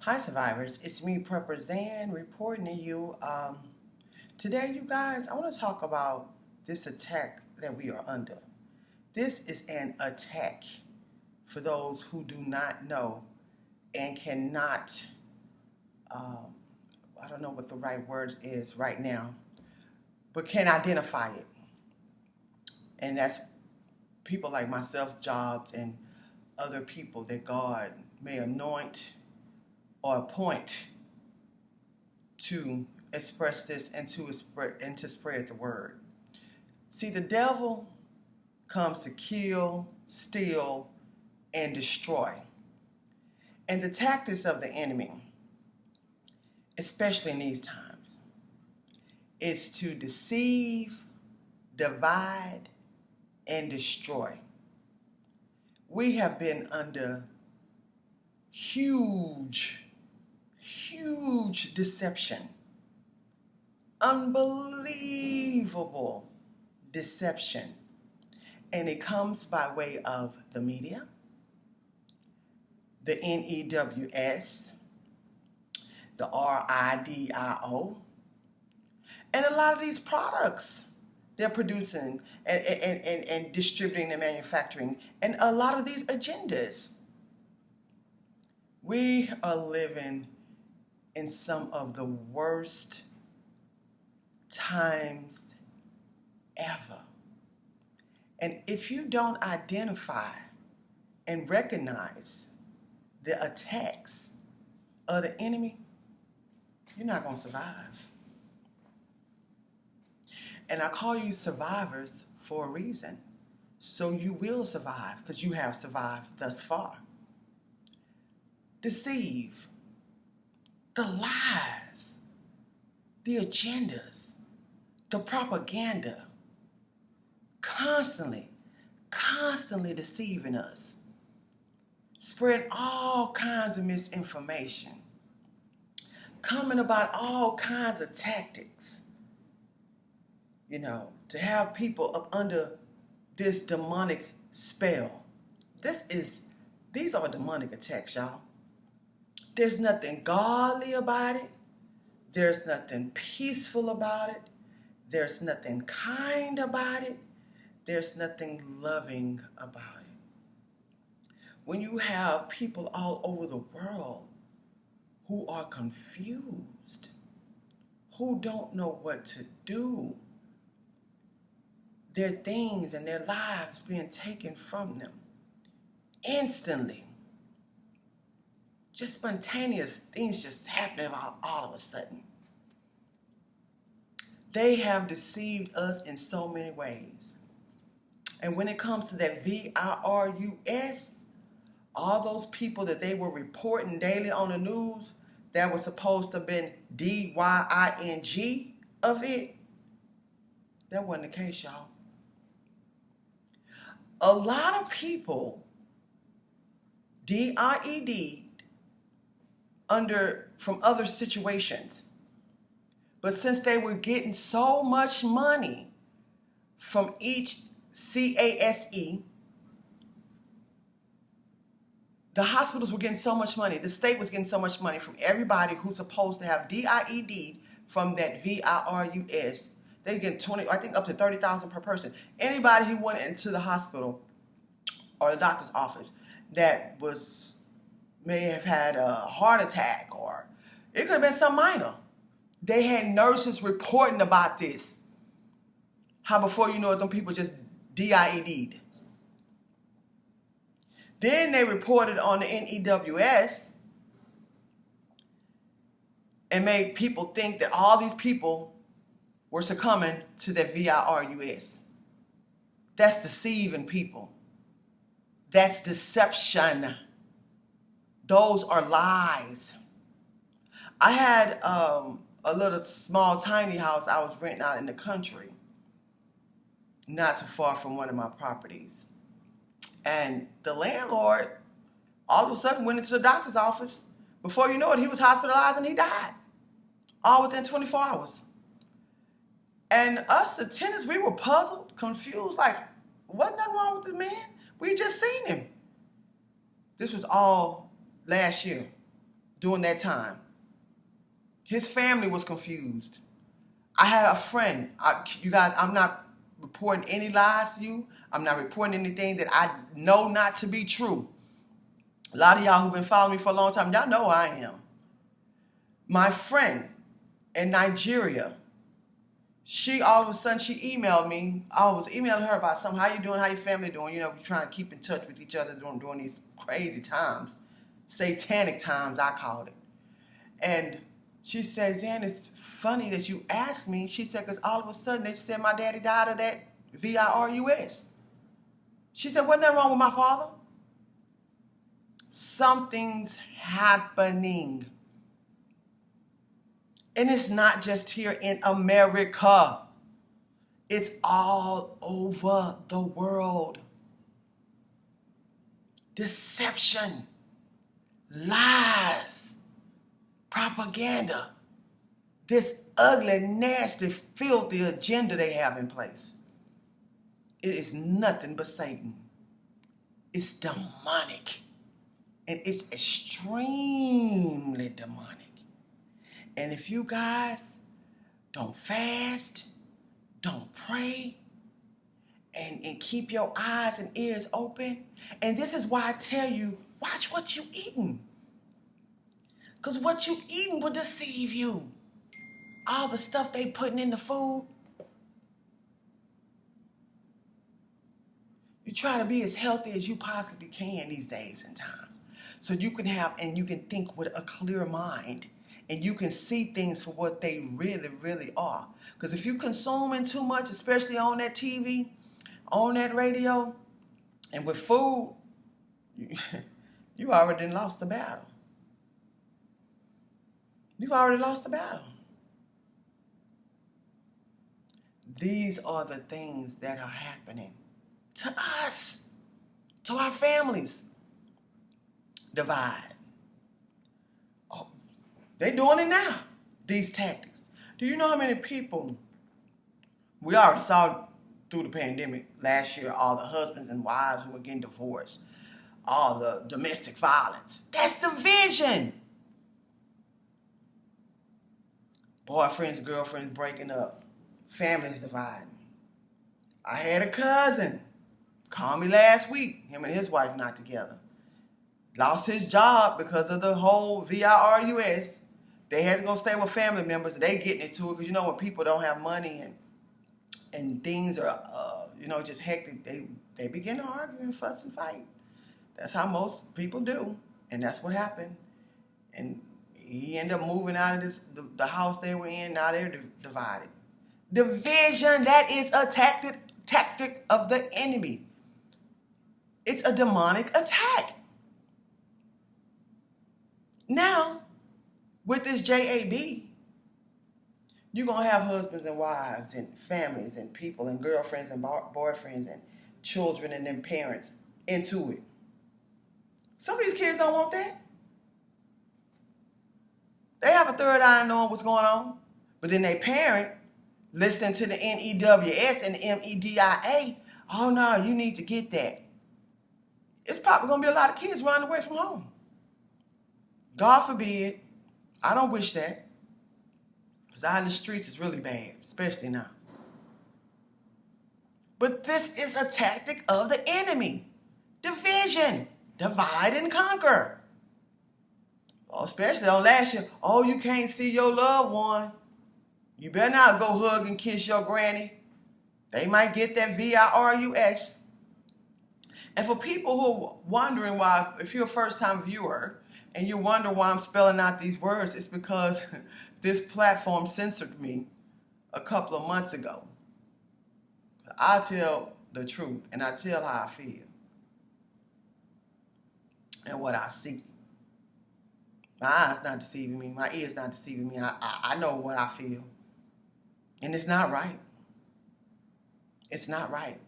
Hi survivors, it's me Prepper Zan reporting to you. Today you guys, I want to talk about this attack that we are under. This is an attack for those who do not know and cannot, I don't know what the right word is right now, but can identify it. And that's people like myself, Jobs, and other people that God may anoint or appoint to express this and to spread the word. See, the devil comes to kill, steal, and destroy. And the tactics of the enemy, especially in these times, is to deceive, divide, and destroy. We have been under huge deception. Unbelievable deception. And it comes by way of the media, the NEWS, the RIDIO, and a lot of these products they're producing and distributing and manufacturing, and a lot of these agendas. We are living in some of the worst times ever. And if you don't identify and recognize the attacks of the enemy, you're not going to survive. And I call you survivors for a reason. So you will survive because you have survived thus far. Deceive, the lies, the agendas, the propaganda, constantly deceiving us, spread all kinds of misinformation, coming about all kinds of tactics, to have people up under this demonic spell. These are demonic attacks, y'all. There's nothing godly about it. There's nothing peaceful about it. There's nothing kind about it. There's nothing loving about it. When you have people all over the world who are confused, who don't know what to do, their things and their lives being taken from them instantly. Just spontaneous things just happening all of a sudden. They have deceived us in so many ways. And when it comes to that virus, all those people that they were reporting daily on the news that was supposed to have been DYING of it, that wasn't the case, y'all. A lot of people DIED from other situations. But since they were getting so much money from each CASE, the hospitals were getting so much money, the state was getting so much money from everybody who's supposed to have DIED from that VIRUS. They get up to $30,000 per person. Anybody who went into the hospital or the doctor's office that may have had a heart attack, or it could have been some minor. They had nurses reporting about this. How before you know it, them people just DIED'd. Then they reported on the NEWS and made people think that all these people were succumbing to that virus. That's deceiving people. That's deception. Those are lies. I had a little small tiny house I was renting out in the country, not too far from one of my properties. And the landlord all of a sudden went into the doctor's office. Before you know it, he was hospitalized and he died. All within 24 hours. And us, the tenants, we were puzzled, confused, like, wasn't nothing wrong with the man? We just seen him. This was all last year. during that time. His family was confused. I had a friend. You guys, I'm not reporting any lies to you. I'm not reporting anything that I know not to be true. A lot of y'all who've been following me for a long time, y'all know I am. My friend in Nigeria, she all of a sudden, she emailed me. I was emailing her about something. How you doing? How your family doing? You know, we're trying to keep in touch with each other during these crazy times. Satanic times, I called it. And she said, Zan, it's funny that you asked me. She said, because all of a sudden they said my daddy died of that virus. She said, wasn't nothing wrong with my father? Something's happening. And it's not just here in America. It's all over the world. Deception, lies, propaganda, this ugly, nasty, filthy agenda they have in place. It is nothing but Satan. It's demonic. And it's extremely demonic. And if you guys don't fast, don't pray, and keep your eyes and ears open, and this is why I tell you, watch what you eating. Because what you eating will deceive you. All the stuff they putting in the food. You try to be as healthy as you possibly can these days and times. So you can have, and you can think with a clear mind. And you can see things for what they really, really are. Because if you're consuming too much, especially on that TV, on that radio, and with food, you already lost the battle. You've already lost the battle. These are the things that are happening to us, to our families. Divide. Oh, they're doing it now, these tactics. Do you know how many people, we already saw through the pandemic last year, all the husbands and wives who were getting divorced, all the domestic violence. That's division. Boyfriends, girlfriends breaking up, families dividing. I had a cousin call me last week, him and his wife not together. Lost his job because of the whole virus. They had to go stay with family members. They getting into it because, you know, when people don't have money and things are, just hectic, they begin to argue and fuss and fight. That's how most people do. And that's what happened. And he ended up moving out of the house they were in. Now they're divided. Division, that is a tactic of the enemy. It's a demonic attack. Now, with this JAD, you're going to have husbands and wives and families and people and girlfriends and boyfriends and children and then parents into it. Some of these kids don't want that. They have a third eye knowing what's going on. But then they parent, listening to the NEWS and the MEDIA, oh no, you need to get that. It's probably going to be a lot of kids running away from home. God forbid. I don't wish that. Because out in the streets is really bad, especially now. But this is a tactic of the enemy. Division. Divide and conquer. Well, especially on last year. Oh, you can't see your loved one. You better not go hug and kiss your granny. They might get that virus. And for people who are wondering why, if you're a first-time viewer, and you wonder why I'm spelling out these words, it's because this platform censored me a couple of months ago. I tell the truth, and I tell how I feel and what I see. My eyes not deceiving me. My ears not deceiving me. I know what I feel. And it's not right. It's not right.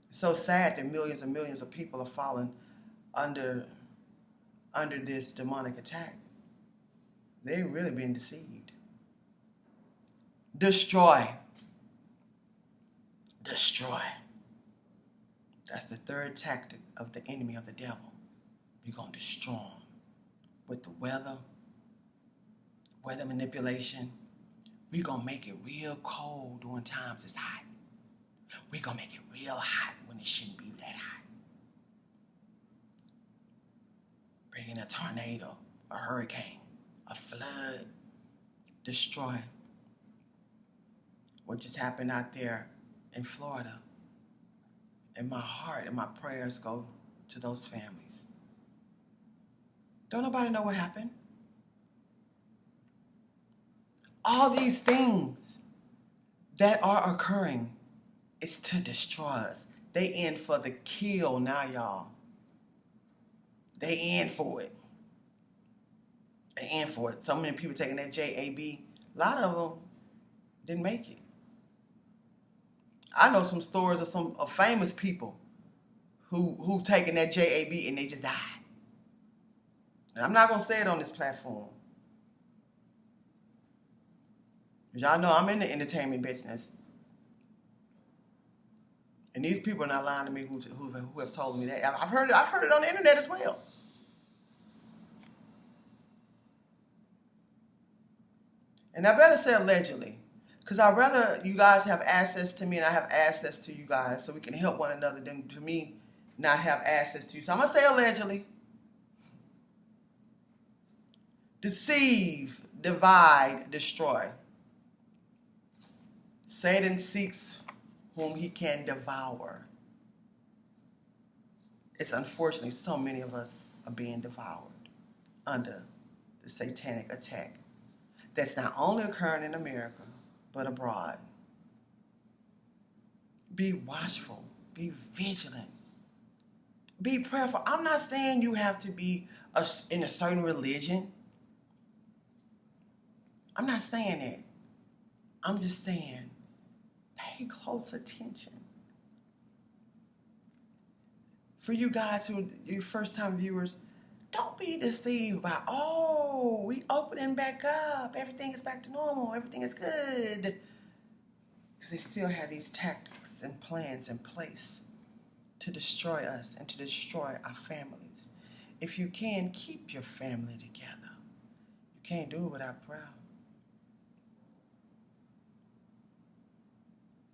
It's so sad that millions and millions of people are falling under this demonic attack. They're really being deceived. Destroy. Destroy. That's the third tactic of the enemy of the devil. We're going to destroy them with the weather, weather manipulation. We're going to make it real cold during times it's hot. We're going to make it real hot when it shouldn't be that hot. Bring in a tornado, a hurricane, a flood, destroy. What just happened out there in Florida. And my heart and my prayers go to those families. Don't nobody know what happened. All these things that are occurring is to destroy us. They in for the kill now, y'all. They in for it. They in for it. So many people taking that JAB. A lot of them didn't make it. I know some stories of famous people who taken that JAB and they just died. And I'm not gonna say it on this platform. Y'all know I'm in the entertainment business. And these people are not lying to me who have told me that. I've heard it on the internet as well. And I better say allegedly, because I'd rather you guys have access to me and I have access to you guys so we can help one another than to me not have access to you. So I'm going to say allegedly. Deceive, divide, destroy. Satan seeks whom he can devour. It's unfortunately so many of us are being devoured under the satanic attack that's not only occurring in America, but abroad. Be watchful. Be vigilant. Be prayerful. I'm not saying you have to be in a certain religion. I'm not saying that. I'm just saying, pay close attention. For you guys who are first-time viewers, don't be deceived by, oh, we opening back up. Everything is back to normal. Everything is good. Because they still have these tactics and plans in place to destroy us and to destroy our families. If you can, keep your family together. You can't do it without prayer.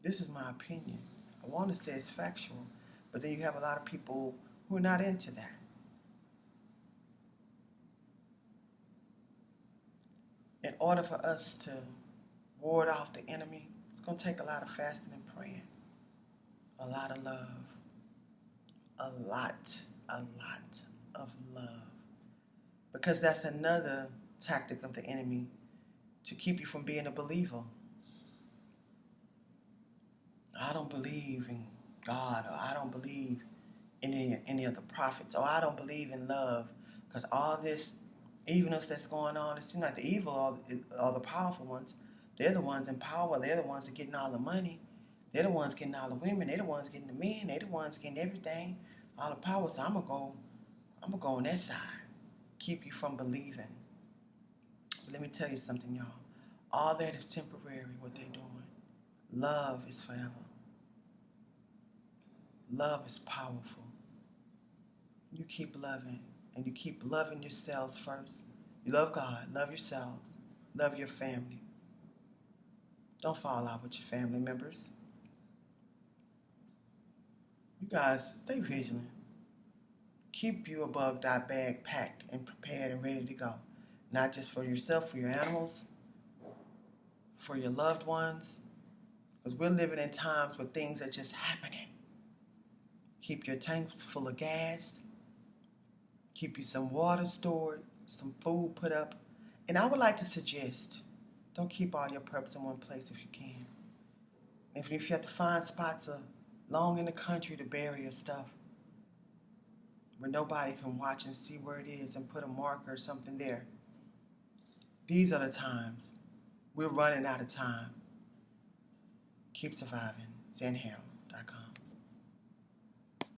This is my opinion. I want to say it's factual, but then you have a lot of people who are not into that. In order for us to ward off the enemy, it's going to take a lot of fasting and praying, a lot of love, a lot of love. Because that's another tactic of the enemy to keep you from being a believer. I don't believe in God, or I don't believe in any of the prophets, or I don't believe in love, because all this evilness that's going on, it seems like the evil are the powerful ones. They're the ones in power. They're the ones that are getting all the money. They're the ones getting all the women. They're the ones getting the men. They're the ones getting everything, all the power. So I'm gonna go on that side, keep you from believing. But let me tell you something, y'all. All that is temporary. What they're doing. Love is forever. Love is powerful. You keep loving, and you keep loving yourselves first. You love God, love yourselves, love your family. Don't fall out with your family members. You guys, stay vigilant. Keep you a bug-dot bag packed and prepared and ready to go. Not just for yourself, for your animals, for your loved ones. Because we're living in times where things are just happening. Keep your tanks full of gas. Keep you some water stored, some food put up. And I would like to suggest, don't keep all your preps in one place if you can. If you have to find spots long in the country to bury your stuff, where nobody can watch and see where it is and put a marker or something there. These are the times. We're running out of time. Keep surviving. Zen Harold.